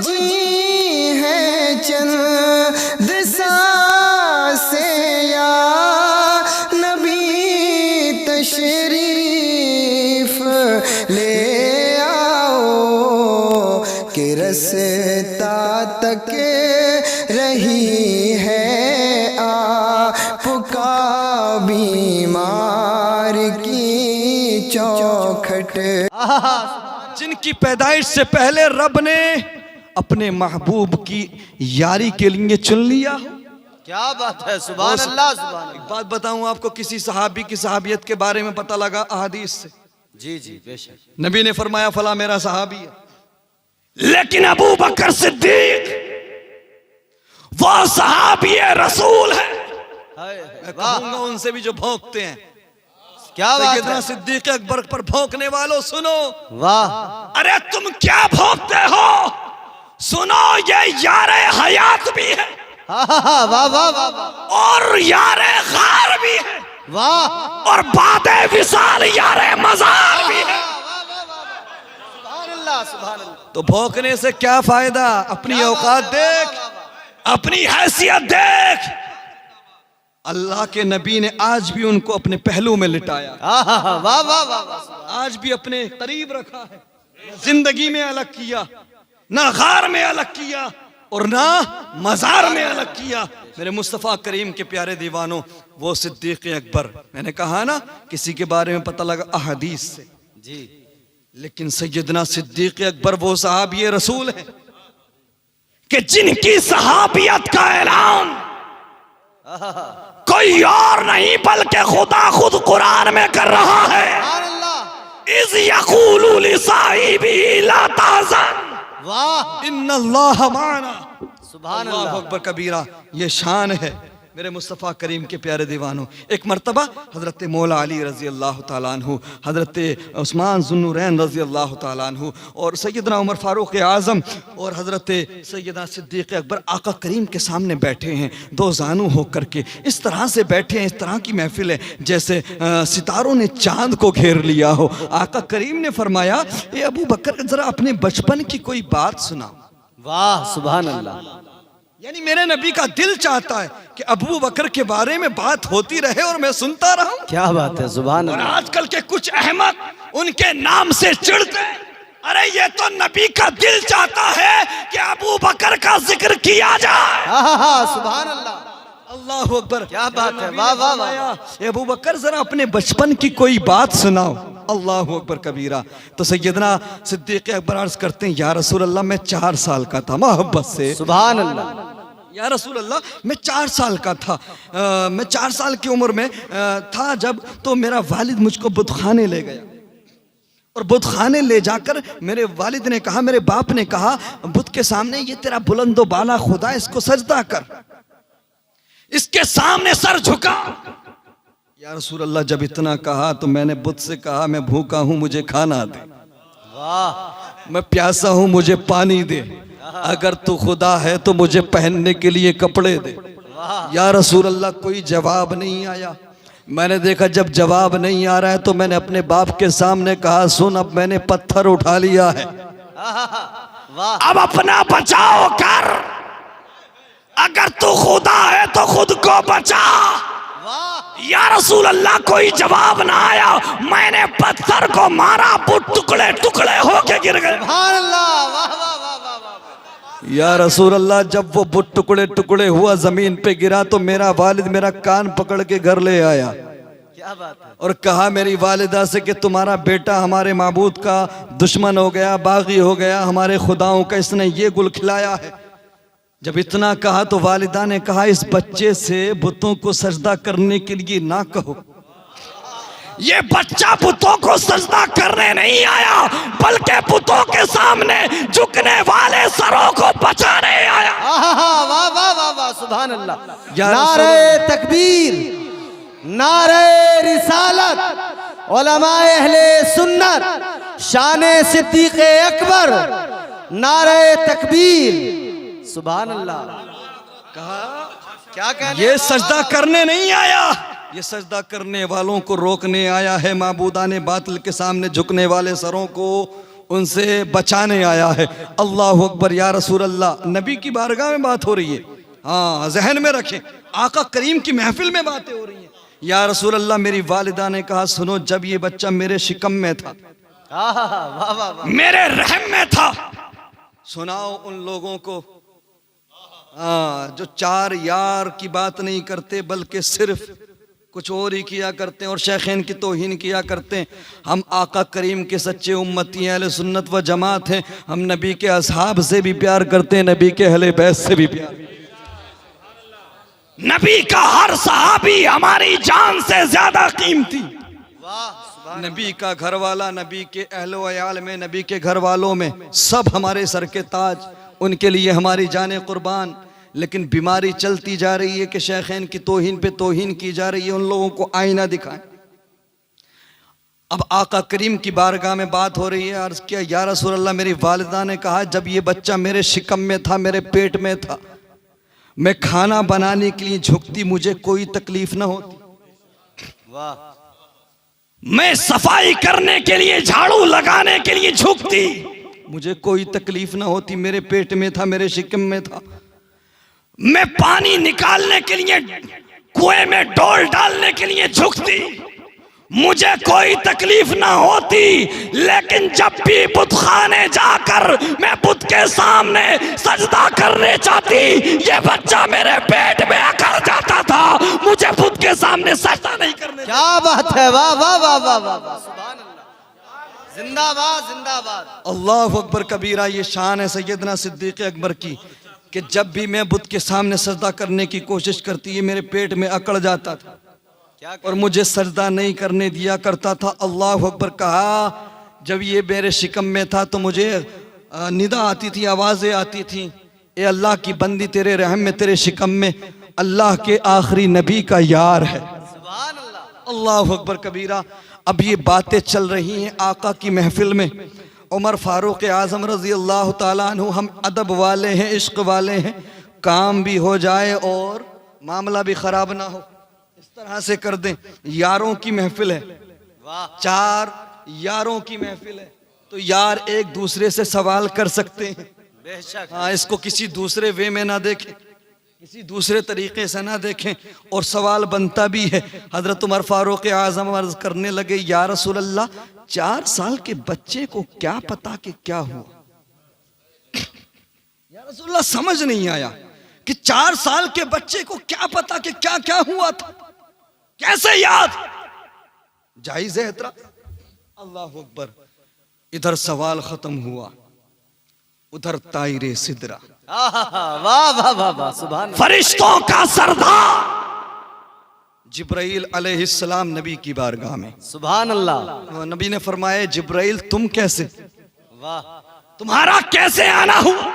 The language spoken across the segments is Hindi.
जी है चंद सांसें या नबी तशरीफ ले आओ कि रस्ता तक रही है आपका बीमार की चौखट। जिनकी पैदाइश से पहले रब ने अपने महबूब की यारी के लिए चुन लिया। क्या बात है, सुभान अल्लाह सुभान। एक बात बताऊं आपको, किसी सहाबी की सहाबियत के बारे में पता लगा अहादीस से। जी जी बेशक। नबी ने फरमाया फला मेरा सहाबी है, लेकिन अबू बकर सिद्दीक वो सहाबी रसूल है। मैं कहूंगा उनसे भी जो भौंकते हैं। क्या बात है, सिद्दीक अकबर पर भौंकने वालों सुनो। वाह। अरे तुम क्या भौंकते हो, सुनो ये यारे हयात भी है। वाह वाह वाह। और यारे गार भी है। वाह। और बादे विसाल यारे मजार भी है। सुभान अल्लाह सुभान अल्लाह। तो भौंकने से क्या फायदा, अपनी औकात देख, अपनी हैसियत देख। अल्लाह के नबी ने आज भी उनको अपने पहलू में लिटाया। वाह वाह वाह। आज भी अपने करीब रखा है। जिंदगी में अलग किया, ना गार में अलग किया और ना मजार में अलग किया। मेरे मुस्तफ़ा करीम के प्यारे दीवानों, वो सिद्दीक अकबर, मैंने कहा ना किसी के बारे में पता लगा अहदीस से जी, लेकिन सैयदना सिद्दीक अकबर वो सहाबी रसूल है कि जिनकी सहाबियत का ऐलान कोई और नहीं बल्कि खुदा खुद कुरान में कर रहा है। इज़ यक़ूलु लिसाहिबिही ला तहज़न वाह इन्नल्लाह माना। सुभान अल्लाहु अल्लाह। अकबर कबीरा, ये शान है मेरे मुस्तफ़ा करीम के प्यारे दीवानों। एक मर्तबा हज़रत मौला अली रज़ी अल्लाह ताला अन्हु, हज़रत उस्मान ज़ुन्नुरैन रज़ी अल्लाह ताला अन्हु और सैयदना उमर फ़ारूक आज़म और हज़रत सैयदना सिद्दीक़ अकबर आका करीम के सामने बैठे हैं, दो जानू होकर के इस तरह से बैठे हैं। इस तरह की महफिल है जैसे सितारों ने चाँद को घेर लिया हो। आका करीम ने फरमाया, ए अबू बकर ज़रा अपने बचपन की कोई बात सुनाओ। वाह सुभान अल्लाह। यानी मेरे नबी का दिल चाहता है कि अबू बकर के बारे में बात होती रहे और मैं सुनता रहूं। क्या बात है, सुभान और अल्लाह। आजकल के कुछ अहमक उनके नाम से चिढ़ते हैं। अरे ये तो नबी का दिल चाहता है कि अबू बकर का जिक्र किया जाए। सुभान अल्लाह। अल्लाह अकबर, क्या बात है, वाह वाह वाह। अबू बकर जरा अपने बचपन की कोई बात सुनाओ। अल्लाह अकबर कबीरा। तो सैयदना सिद्दीक़ अकबर अर्ज करते हैं, या रसूल अल्लाह मैं 4 साल का था, मोहब्बत से। सुभान अल्लाह। या रसूल अल्लाह मैं 4 साल का था। मैं 4 साल की उम्र में था जब तो मेरा वालिद मुझको बुतखाने ले गया और बुतखाने ले जाकर मेरे वालिद ने कहा, मेरे बाप ने कहा, बुत के सामने ये तेरा बुलंदो बाला खुदा, इसको सजदा कर, इसके सामने सर झुका। या रसूल अल्लाह जब इतना कहा तो मैंने बुत से कहा, मैं भूखा हूं मुझे खाना दे, वाह। मैं प्यासा हूं मुझे पानी दे, अगर तू खुदा है तो मुझे पहनने के लिए कपड़े दे। या रसूल अल्लाह कोई जवाब नहीं आया। मैंने देखा जब जवाब नहीं आ रहा है तो मैंने अपने बाप के सामने कहा, सुन अब मैंने पत्थर उठा लिया है, अब अपना बचाव कर, अगर तू खुदा है तो खुद को बचा। या रसूल अल्लाह कोई जवाब ना आया। मैंने पत्थर को मारा, बुत टुकड़े टुकड़े होके गिर गए। या रसूल अल्लाह जब वो बुत टुकड़े टुकड़े हुआ जमीन पे गिरा तो मेरा वालिद मेरा कान पकड़ के घर ले आया। क्या बात है। और कहा मेरी वालिदा से कि तुम्हारा बेटा हमारे माबूद का दुश्मन हो गया, बागी हो गया, हमारे खुदाओं का इसने ये गुल खिलाया है। जब इतना कहा तो वालिदा ने कहा, इस बच्चे से बुतों को सजदा करने के लिए ना कहो, ये बच्चा बुतों को सजदा करने नहीं आया बल्कि बुतों के सामने झुकने वाले सरों को बचाने आया। वाह वाह वाह वाह, सुभान अल्लाह। या नारे तकबीर, नारे रिसालत, उलमाए अहले सुन्नत, शाने सिद्दीक़ अकबर, नारे तकबीर, सुभान अल्लाह। कहा क्या कहने, ये सजदा करने नहीं आया, ये सजदा करने वालों को रोकने आया है। माबूदाने बातिल के सामने झुकने वाले सरों को उनसे बचाने आया है। अल्लाह अकबर, या रसूल अल्लाह। नबी की बारगाह में बात हो रही है, हाँ जहन में रखें, आका करीम की महफिल में बातें हो रही हैं। या रसूल अल्लाह, मेरी वालिदा ने कहा सुनो, जब ये बच्चा मेरे शिकम में था, वाह वाह वाह, मेरे रहम में था, सुनाओ उन लोगों को जो चार यार की बात नहीं करते बल्कि सिर्फ कुछ और ही किया करते हैं और शेखैन की तौहीन किया करते हैं। हम आका करीम के सच्चे उम्मती हैं, अहले सुन्नत व जमात हैं। हम नबी के असहाब से भी प्यार करते हैं, नबी के अहले बैत से भी प्यार। नबी का हर सहाबी हमारी जान से ज्यादा कीमती। नबी का घर वाला, नबी के अहलो अयाल में, नबी के घर वालों में सब हमारे सर के ताज, उनके लिए हमारी जाने कुर्बान। लेकिन बीमारी चलती जा रही है कि शेखैन की तौहीन पे तौहीन की जा रही है, उन लोगों को आईना दिखाएं। अब आका करीम की बारगाह में बात हो रही है। अर्ज किया, या रसूल अल्लाह, मेरी वालिदा ने कहा जब ये बच्चा मेरे शिकम में था, मेरे पेट में था, मैं खाना बनाने के लिए झुकती, मुझे कोई तकलीफ ना होती। वाह, मैं सफाई करने के लिए, झाड़ू लगाने के लिए झुकती, मुझे कोई तकलीफ ना होती। मेरे पेट में था, मेरे शिकम में था। मैं पानी निकालने के लिए कुएं में डोल डालने के लिए झुकती, मुझे कोई तकलीफ ना होती। लेकिन जब भी बुतखाने जाकर मैं बुत के सामने सजदा करने जाती, ये बच्चा मेरे पेट में आकर जाता था, मुझे बुत के सामने सजदा नहीं करने। क्या बात है, वाह वाह वाह वाह वाह, सुभान अल्लाह, जिंदाबाद जिंदाबाद। अल्लाह अकबर कबीरा। ये शान है सैयदना सिद्दीक़ अकबर की कि जब भी मैं बुत के सामने सजदा करने की कोशिश करती, ये मेरे पेट में अकड़ जाता था और मुझे सजदा नहीं करने दिया करता था। अल्लाह अकबर कहा, जब ये मेरे शिकम में था तो मुझे निदा आती थी, आवाज़ें आती थी, ए अल्लाह की बंदी, तेरे रहम में, तेरे शिकम में अल्लाह के आखिरी नबी का यार है। सुभान अल्लाह, अल्लाह अकबर कबीरा। अब ये बातें चल रही हैं आका की महफिल में। उमर फारूक आज़म रज़ी अल्लाह ताला अन्हु, हम अदब वाले हैं, इश्क वाले हैं, काम भी हो जाए और मामला भी ख़राब ना हो, इस तरह से कर दें। यारों की महफिल है, वाह, चार यारों की महफिल है, तो यार एक दूसरे से सवाल कर सकते हैं। बेशक, हाँ, इसको किसी दूसरे वे में ना देखें, किसी दूसरे तरीके से ना देखें, और सवाल बनता भी है। हजरत उमर फारूक आज़म अर्ज करने लगे, या रसूल अल्लाह, 4 साल के बच्चे को क्या पता कि क्या हुआ? या रसूल अल्लाह, समझ नहीं आया कि 4 साल के बच्चे को क्या पता कि क्या क्या हुआ था, कैसे याद? जायज़ है इतरा। अल्लाह अकबर। इधर सवाल खत्म हुआ, उधर तायरे सिदरा, वाह वाह वाह वाह, सुभान अल्लाह, फरिश्तों का सरदार जिब्राइल अलैहिस्सलाम नबी की बारगाह में। सुभान अल्लाह, नबी ने फरमाया, जिब्राइल तुम कैसे, वाह, तुम्हारा कैसे आना हुआ?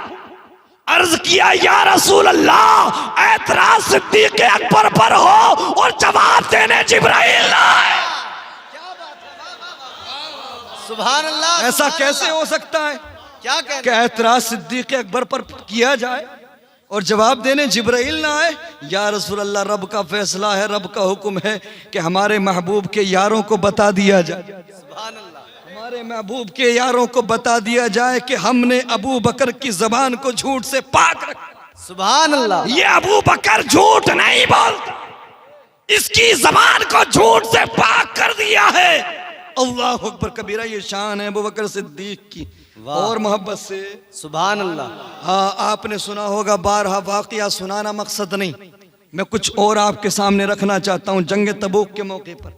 अर्ज किया, या रसूल अल्लाह, ऐतराज सिद्दीक़ अकबर पर हो और जवाब देने जिब्राइल आए। सुभान अल्लाह, ऐसा सुभान कैसे अल्लाह। हो सकता है क्या कहते कि ऐतराज सिद्दीक़ अकबर पर किया जाए और जवाब देने जिब्राइल ना आए? या रसूल अल्लाह, रब का फैसला है, रब का हुक्म है कि हमारे महबूब के यारों को बता दिया जाए, सुभान अल्लाह, हमारे महबूब के यारों को बता दिया जाए कि हमने अबू बकर की जबान को झूठ से पाक रखा। सुभान अल्लाह, ये अबू बकर झूठ नहीं बोलता, इसकी जबान को झूठ से पाक कर दिया है। अल्लाह अकबर कबीरा। ये शान है अबू बकर सिद्दीक की। और मोहब्बत से सुभान अल्लाह। हाँ, आपने सुना होगा, बारहा वाक़िया सुनाना मकसद नहीं, मैं कुछ और आपके सामने रखना चाहता हूँ। जंग तबूक के मौके पर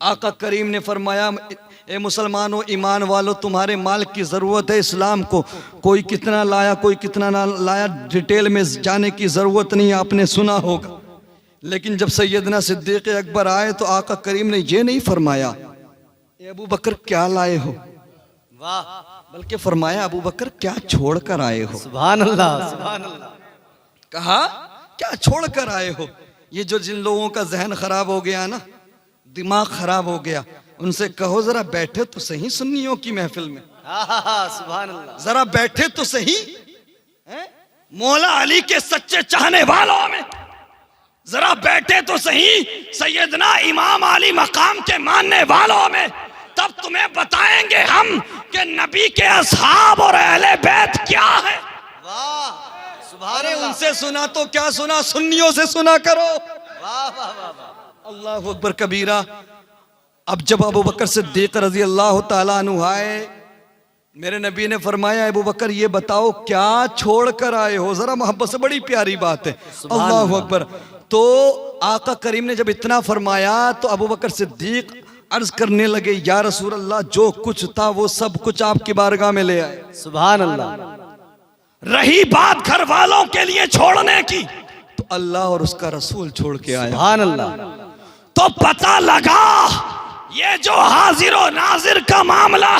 आका करीम ने फरमाया, ए मुसलमानों, ईमान वालों, तुम्हारे माल की ज़रूरत है इस्लाम को। कोई कितना लाया, कोई कितना ना लाया, डिटेल में जाने की ज़रूरत नहीं, आपने सुना होगा। लेकिन जब सैयदना सिद्दीक़ अकबर आए तो आका करीम ने ये नहीं फरमाया, ए अबू बकर क्या लाए हो, वाह, बल्कि फरमाया, अबू बकर क्या छोड़ कर आए हो। सुभान अल्लाह, सुभान अल्लाह। कहा, क्या छोड़ कर आए हो। ये जो जिन लोगों का जहन खराब हो गया ना, दिमाग खराब हो गया, उनसे कहो जरा बैठे तो सही सुन्नियों की महफिल में, सुभान अल्लाह, जरा बैठे तो सही मौला अली के सच्चे चाहने वालों में, जरा बैठे तो सही सैयदना इमाम अली मकाम के मानने वालों में, तब तब तुम्हें बताएंगे हम कि नबी के असहाब और अहले बैत क्या है। वाह सुभान अरे अल्लाह। उनसे सुना तो क्या सुना, सुन्नियों से सुना करो। वाह वाह वाह वाह। अल्लाह अकबर कबीरा। अब जब अबू बकर सिद्दीक रजी अल्लाह ताला अन्हु आए, मेरे नबी ने फरमाया अबू बकर ये बताओ क्या छोड़ कर आए हो, जरा मोहब्बत से, बड़ी प्यारी बात है। अल्लाह अकबर। तो आका करीम ने जब इतना फरमाया तो अबू बकर सिद्दीक अर्ज करने लगे या रसूल अल्लाह जो कुछ था वो सब कुछ आपकी बारगाह में ले आए। सुभान अल्लाह। रही बात घर वालों के लिए छोड़ने की, तो अल्लाह और उसका रसूल छोड़ के आया। सुभान अल्लाह। तो पता लगा ये जो हाजिर और नाजिर का मामला,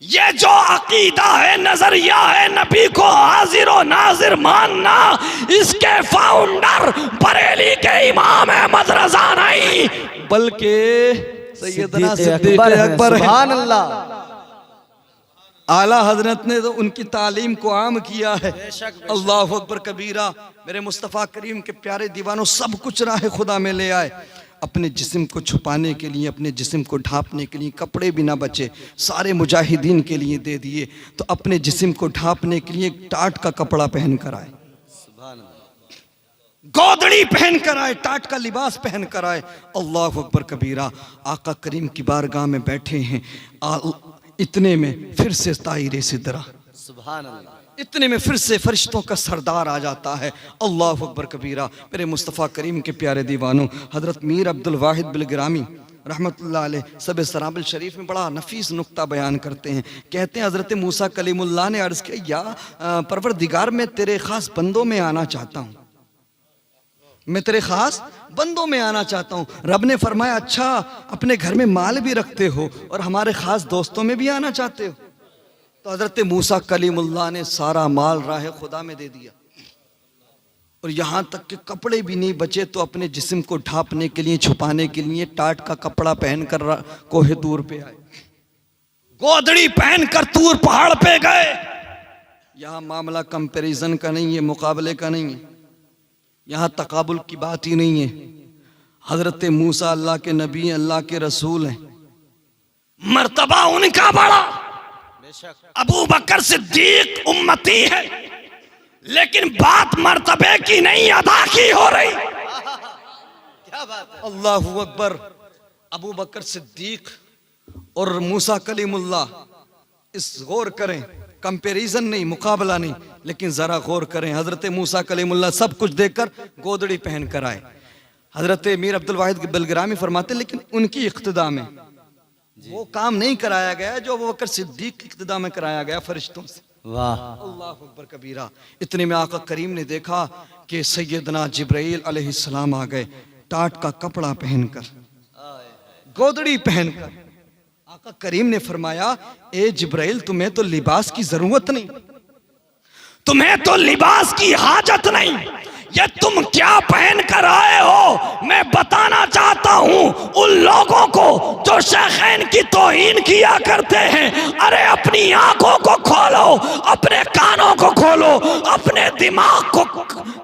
ये जो अकीदा है, नजरिया है नबी को हाजिर और नाजिर मानना, इसके फाउंडर बरेली के इमाम अहमद रजा नहीं बल्कि सैयदना सिद्दीक अकबर है। सुभान अल्लाह। आला हजरत ने तो उनकी तालीम को आम किया है। अल्लाह अकबर कबीरा। मेरे मुस्तफ़ा करीम के प्यारे दीवानों, सब कुछ राह खुदा में ले आए। अपने जिस्म को छुपाने के लिए, अपने जिस्म को ढांपने के लिए कपड़े भी ना बचे, सारे मुजाहिदीन के लिए दे दिए। तो अपने जिस्म को ढांपने के लिए टाट का कपड़ा पहन कर आए, गोदड़ी पहन कर आए, टाट का लिबास पहन कर आए। अल्लाह अकबर कबीरा। आका करीम की बारगाह में बैठे हैं। इतने में फिर से ताईरे सिदरा, सुभान अल्लाह। इतने में फिर से फरिश्तों का सरदार आ जाता है। अल्लाह अकबर कबीरा। मेरे मुस्तफ़ा करीम के प्यारे दीवानों, हज़रत मीर अब्दुल वाहिद बिलग्रामी रहमतुल्लाह अलैह सब सराबिल शरीफ में बड़ा नफीस नुक्ता बयान करते हैं। कहते हैं हज़रत मूसा कलीमुल्लाह ने अर्ज़ किया या परवरदिगार मैं तेरे ख़ास बंदों में आना चाहता हूँ, मैं तेरे ख़ास बंदों में आना चाहता हूँ। रब ने फरमाया अच्छा अपने घर में माल भी रखते हो और हमारे ख़ास दोस्तों में भी आना चाहते हो। तो हज़रत मूसा कलीमुल्लाह ने सारा माल राह खुदा में दे दिया और यहाँ तक कि कपड़े भी नहीं बचे, तो अपने जिस्म को ढांपने के लिए, छुपाने के लिए टाट का कपड़ा पहनकर कोहे तूर पे आए, गोदड़ी पहनकर तूर पहाड़ पे गए। यहाँ मामला कंपैरिजन का नहीं है, मुकाबले का नहीं है, यहाँ तकाबुल की बात ही नहीं है। हज़रत मूसा अल्लाह के नबी, अल्लाह के रसूल हैं, मर्तबा उनका बड़ा। अबू बकर सिद्दीक उम्मती है, लेकिन बात मर्तबे की नहीं अदा की हो रही। क्या बात है। अल्लाहु अकबर। अबू बकर सिद्दीक और मूसा कलीमुल्लाह, इस गौर करें, कंपैरिजन नहीं, मुकाबला नहीं, लेकिन जरा गौर करें। हजरत मूसा कलीमुल्लाह सब कुछ देखकर गोदड़ी पहन कर आए। हजरत मीर अब्दुल वाहिद बिलग्रामी फरमाते लेकिन उनकी इक्तदा में वो काम नहीं कराया गया जो अबू बकर सिद्दीक की इक्तदा में कराया गया फरिश्तों से। वाह। अल्लाह अकबर कबीरा। इतने में आका करीम ने देखा कि सैयदना जिब्राइल अलैहिस्सलाम आ गए, टाट का कपड़ा पहनकर, गोदड़ी पहनकर। आका करीम ने फरमाया ए जिब्राइल तुम्हें तो लिबास की जरूरत नहीं, तुम्हें तो लिबास की हाजत नहीं, ये तुम क्या पहन कर आए हो मैं बताना चाहता हूँ उन लोगों को जो शेखैन की तौहीन किया करते हैं। अरे अपनी आंखों को खोलो, अपने कानों को खोलो, अपने दिमाग को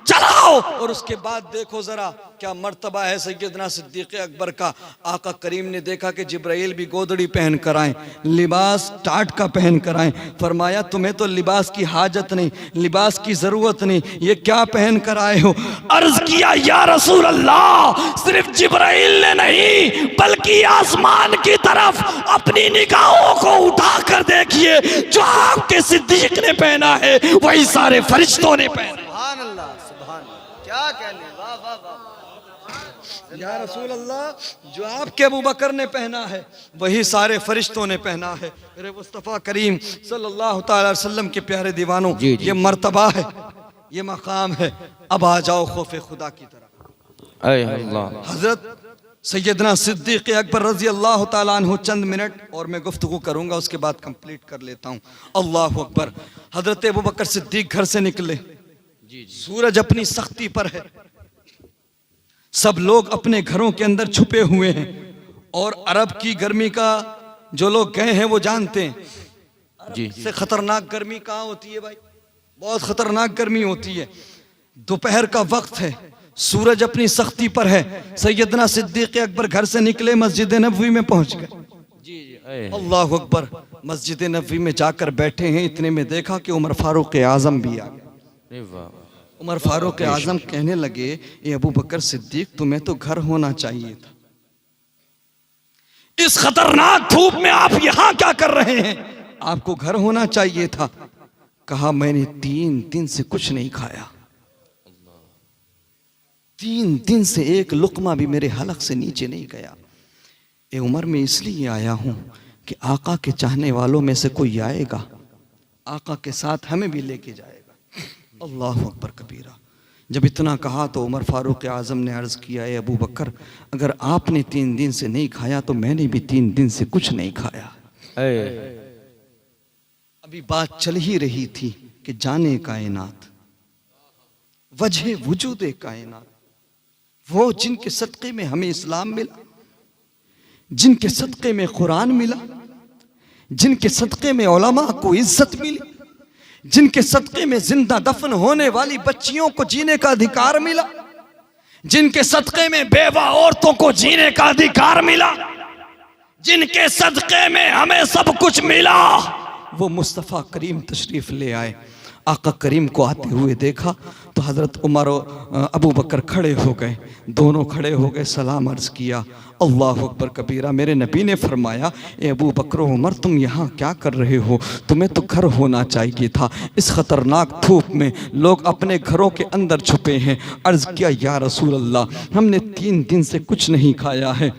चलाओ और उसके बाद देखो जरा क्या मर्तबा है सैयदना सिद्दीक़ अकबर का। आका करीम ने देखा कि जिब्राइल भी गोदड़ी पहन कर आए, लिबास टाट का पहन कर आए। फरमाया तुम्हें तो लिबास की हाजत नहीं, लिबास की जरूरत नहीं, ये क्या पहन कर आए हो। अर्ज किया या रसूल अल्लाह सिर्फ जिब्राइल ने नहीं बल्कि आसमान की तरफ अपनी निगाहों को उठा कर देखिए, जो आपके सिद्दीक ने पहना है वही सारे फरिश्तों ने पहना। सुभान अल्लाह, सुभान अल्लाह। क्या कहने, वाह वाह वाह। या रसूल अल्लाह जो आपके अबू बकर ने पहना है वही सारे फरिश्तों ने पहना है। मेरे मुस्तफ़ा करीम सल्लल्लाहु तआला अलैहि वसल्लम के प्यारे दीवानों, ये मर्तबा है, ये मकाम है। अब आ जाओ खौफ खुदा की तरफ। हजरत सैयदना सिद्दीक़ अकबर रजी अल्लाह तआला अन्हु, चंद मिनट और मैं गुफ्तगू करूंगा, उसके बाद कंप्लीट कर लेता हूँ। अल्लाह अकबर। हजरत अबू बकर सिद्दीक घर से निकले, सूरज अपनी सख्ती पर है, सब लोग अपने घरों के अंदर छुपे हुए हैं और अरब की गर्मी का जो लोग गए हैं वो जानते हैं जी से खतरनाक गर्मी कहाँ होती है भाई, बहुत खतरनाक गर्मी होती है। दोपहर का वक्त है, सूरज अपनी सख्ती पर है। सैयदना सिद्दीक़ अकबर घर से निकले, मस्जिद नबवी में पहुंच गए। अल्लाह अकबर। मस्जिद नबवी में जाकर बैठे हैं, इतने में देखा कि उमर फारूक आजम भी आ गए। उमर फारूक आजम कहने लगे, ए अबू बकर सिद्दीक, तुम्हें तो घर होना चाहिए था, इस खतरनाक धूप में आप यहां क्या कर रहे हैं? आपको घर होना चाहिए था। कहा, मैंने 3 दिन से कुछ नहीं खाया, 3 दिन से एक लुकमा भी मेरे हलक से नीचे नहीं गया। ए उमर, मैं इसलिए आया हूं कि आका के चाहने वालों में से कोई आएगा, आका के साथ हमें भी लेके जाएगा। अल्लाह अकबर कबीरा। जब इतना कहा तो उमर फारूक आज़म ने अर्ज़ किया, ए अबू बकर, अगर आपने 3 दिन से नहीं खाया तो मैंने भी 3 दिन से कुछ नहीं खाया। अभी बात चल ही रही थी कि जाने कायनात, वजह वजूद कायनात, वो जिनके सदक़े में हमें इस्लाम मिला, जिनके सदक़े में कुरान मिला, जिनके सदक़े में उलमा को इज्जत मिली, जिनके सदक़े में जिंदा दफन होने वाली बच्चियों को जीने का अधिकार मिला, जिनके सदक़े में बेवा औरतों को जीने का अधिकार मिला, जिनके सदक़े में हमें सब कुछ मिला, वो मुस्तफ़ा करीम तशरीफ़ ले आए। आका करीम को आते हुए देखा तो हज़रत उमर और अबू बकर खड़े हो गए, दोनों खड़े हो गए, सलाम अर्ज़ किया। अल्लाह अकबर कबीरा। मेरे नबी ने फरमाया, ए अबू बकर उमर, तुम यहाँ क्या कर रहे हो? तुम्हें तो घर होना चाहिए था। इस ख़तरनाक धूप में लोग अपने घरों के अंदर छुपे हैं। अर्ज़ किया, या रसूल अल्लाह, हमने 3 दिन से कुछ नहीं खाया है,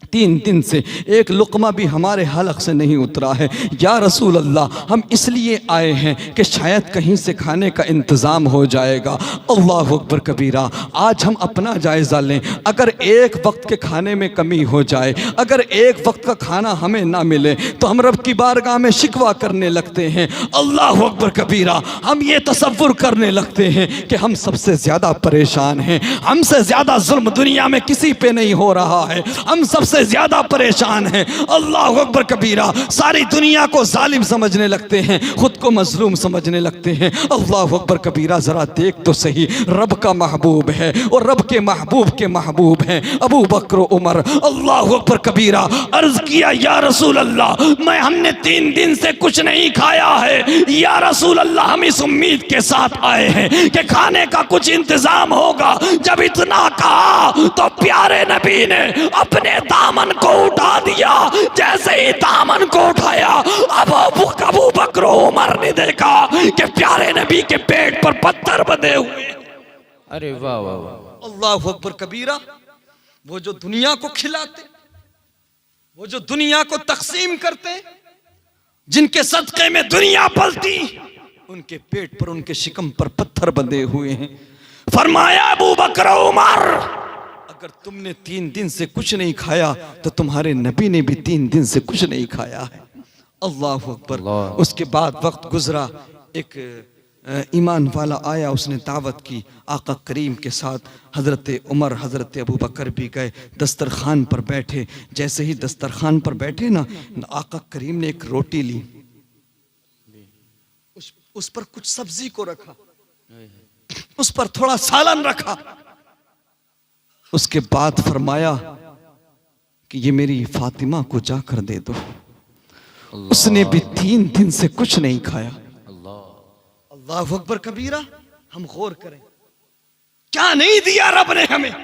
3 दिन से एक लुक़मा भी हमारे हलक से नहीं उतरा है। या रसूल अल्लाह, हम इसलिए आए हैं कि शायद कहीं से खाने का इंतज़ाम हो जाएगा। अल्लाह अकबर कबीरा। आज हम अपना जायज़ा लें, अगर एक वक्त के खाने में कमी हो जाए, अगर एक वक्त का खाना हमें ना मिले तो हम रब की बारगाह में शिकवा करने लगते हैं। अल्लाह अकबर कबीरा। हम ये तसव्वुर करने लगते हैं कि हम सबसे ज़्यादा परेशान हैं, हमसे ज़्यादा जुल्म दुनिया में किसी पे नहीं हो रहा है, हम सबसे ज्यादा परेशान हैं। अल्लाह अकबर कबीरा। सारी दुनिया को जालिम समझने लगते हैं, खुद को मजलूम समझने लगते हैं। अल्लाह अकबर कबीरा। जरा देख तो सही, रब का महबूब है और रब के महबूब के महबूब हैं अबू बकर उमर। अल्लाह अकबर कबीरा। अर्ज किया, या रसूल अल्लाह, हमने 3 दिन से कुछ नहीं खाया है। या रसूल अल्लाह, हम इस उम्मीद के साथ आए हैं कि खाने का कुछ इंतजाम होगा। जब इतना कहा तो प्यारे नबी ने अपने दामन को उठा दिया। जैसे ही दामन को उठाया, अब अबू बकर उमर ने देखा कि प्यारे नबी के पेट पर पत्थर बंधे हुए। अरे वाह वाह वाह। अल्लाह अकबर कबीरा। वो जो दुनिया को खिलाते, वो जो दुनिया को तकसीम करते, जिनके सदक़े में दुनिया पलती, उनके पेट पर, उनके शिकम पर पत्थर बंधे हुए हैं। फरमाया, अबू बकर उमर, अगर तुमने 3 दिन से कुछ नहीं खाया तो तुम्हारे नबी ने भी 3 दिन से कुछ नहीं खाया है। अल्लाह अकबर। उसके बाद वक्त गुजरा, एक ईमान वाला आया, उसने दावत की आका करीम के साथ। हज़रत उमर, हज़रत अबू बकर भी गए, दस्तरखान पर बैठे। जैसे ही दस्तरखान पर बैठे ना, आका करीम ने एक रोटी ली, उस पर कुछ सब्जी को रखा, उस पर थोड़ा सालन रखा। उसके बाद फरमाया कि ये मेरी फातिमा को जाकर दे दो। उसने भी 3 दिन से कुछ नहीं खाया। अल्लाह अकबर कबीरा। हम गौर करें, क्या नहीं दिया रब ने हमें,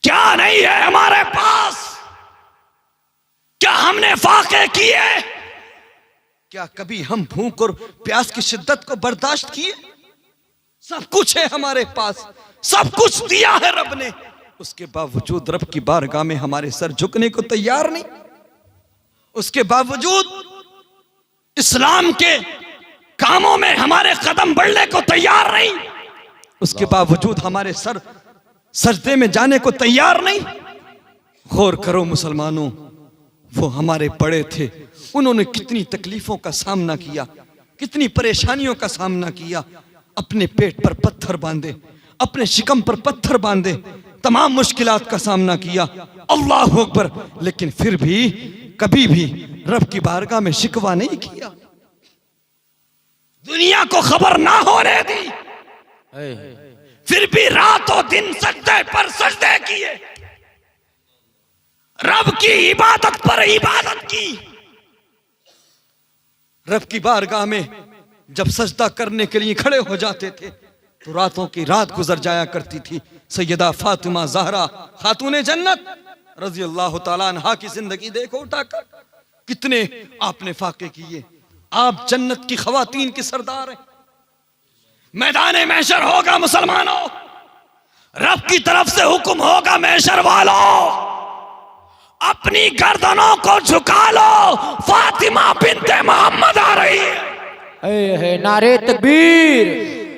क्या नहीं है हमारे पास, क्या हमने फाके किए, क्या कभी हम भूख और प्यास की शिद्दत को बर्दाश्त किए? सब कुछ है हमारे पास, सब कुछ दिया है रब ने, उसके बावजूद रब की बारगाह में हमारे सर झुकने को तैयार नहीं। उसके बावजूद इस्लाम के कामों में हमारे कदम बढ़ने को तैयार नहीं। उसके बावजूद हमारे सर सजदे में जाने को तैयार नहीं। गौर करो मुसलमानों, वो हमारे बड़े थे, उन्होंने कितनी तकलीफों का सामना किया, कितनी परेशानियों का सामना किया। अपने पेट पर पत्थर बांधे, अपने शिकम पर पत्थर बांधे, तमाम मुश्किलात का सामना किया। अल्लाह अकबर। लेकिन फिर भी कभी भी रब की बारगाह में शिकवा नहीं किया, दुनिया को खबर ना होने दी, फिर भी रात और दिन सजदे पर सजदे किए। रब की इबादत पर इबादत की। रब की बारगाह में जब सजदा करने के लिए खड़े हो जाते थे तो रातों की रात गुजर जाया करती थी। सैयदा फातिमा ज़हरा खातूने जन्नत रजी अल्लाह तआला अन्हा की जिंदगी देखो उठाकर, कितने आपने फाके किए। आप जन्नत की खवातीन की सरदार हैं। मैदान महशर होगा मुसलमानों, रब की तरफ से हुक्म होगा महशर वालों, अपनी गर्दनों को झुका लो, फातिमा बिन्ते मोहम्मद आ रही है। नारे तकबीर,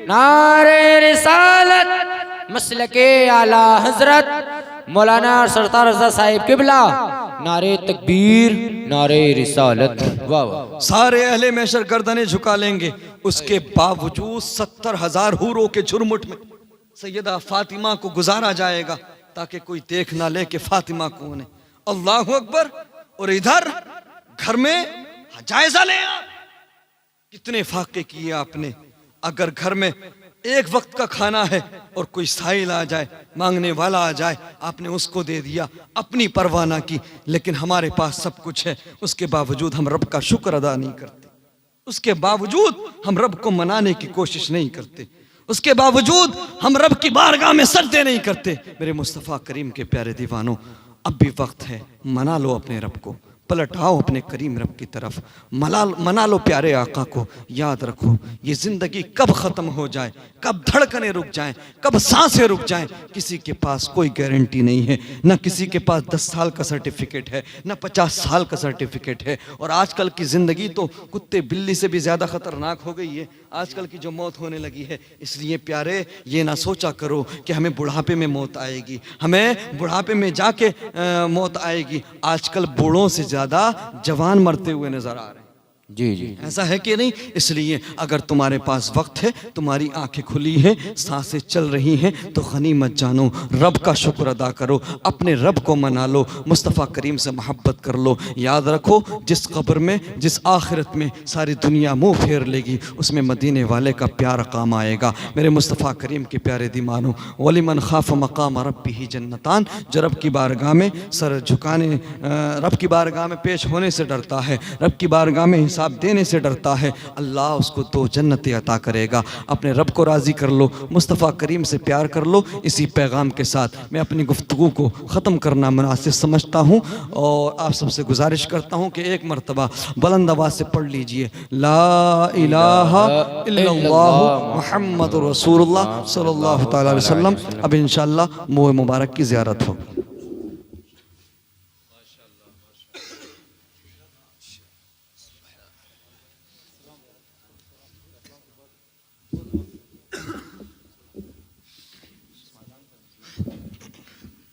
नारे रिसालत, मसलके आला हजरत मौलाना सरतार रज़ा साहिब किबला, नारे तकबीर, नारे रिसालत। वाह वाह। सारे अहले महशर गर्दनें झुका लेंगे, उसके बावजूद 70,000 हूरों के झुरमुट में सैयदा फातिमा को गुजारा जाएगा ताकि कोई देख ना ले कि फातिमा कौन है। अल्लाहु अकबर। और इधर घर में जायजा लें आप, कितने फाके किए आपने। अगर घर में एक वक्त का खाना है और कोई साइल आ जाए, मांगने वाला आ जाए, आपने उसको दे दिया, अपनी परवाह ना की। लेकिन हमारे पास सब कुछ है, उसके बावजूद हम रब का शुक्र अदा नहीं करते, उसके बावजूद हम रब को मनाने की कोशिश नहीं करते, उसके बावजूद हम रब की बारगाह में सजदे नहीं करते। मेरे मुस्तफ़ा करीम के प्यारे दीवानों, अब भी वक्त है, मना लो अपने रब को, पलट आओ अपने करीम रब की तरफ, मना लो प्यारे आका को। याद रखो ये ज़िंदगी कब ख़त्म हो जाए, कब धड़कनें रुक जाएं, कब सांसें रुक जाएं, किसी के पास कोई गारंटी नहीं है। ना किसी के पास 10 साल का सर्टिफिकेट है, ना 50 साल का सर्टिफिकेट है। और आजकल की ज़िंदगी तो कुत्ते बिल्ली से भी ज़्यादा ख़तरनाक हो गई है, आजकल की जो मौत होने लगी है। इसलिए प्यारे ये ना सोचा करो कि हमें बुढ़ापे में मौत आएगी, हमें बुढ़ापे में जाके मौत आएगी। आजकल बूढ़ों से ज़्यादा जवान मरते हुए नजर आ रहे हैं। जी जी, ऐसा है कि नहीं? इसलिए अगर तुम्हारे पास वक्त है, तुम्हारी आंखें खुली हैं, सांसें चल रही हैं, तो गनीमत जानो, रब का शुक्र अदा करो, अपने रब को मना लो, मुस्तफ़ा करीम से मोहब्बत कर लो। याद रखो जिस कब्र में, जिस आखिरत में सारी दुनिया मुंह फेर लेगी, उसमें मदीने वाले का प्यार काम आएगा। मेरे मुस्तफ़ा करीम के प्यारे दीवानों, वलिमन खाफ मकाम रब्बिही जन्नतान, जो रब की बारगाह में सर झुकाने, रब की बारगाह में पेश होने से डरता है, रब की बारगाह में हिसाब देने से डरता है, अल्लाह उसको 2 जन्नतें अता करेगा। अपने रब को राज़ी कर लो, मुस्तफ़ा करीम से प्यार कर लो। इसी पैगाम के साथ मैं अपनी गुफ्तगू को ख़त्म करना मुनासिब समझता हूँ और आप सबसे गुजारिश करता हूँ कि एक मरतबा बुलंद आवाज़ से पढ़ लीजिए, ला इलाहा इल्लल्लाहु मुहम्मदुर रसूलुल्लाह सल्लल्लाहु तआला अलैहि वसल्लम। अब इंशाअल्लाह मोह मुबारक की ज़ियारत होगी।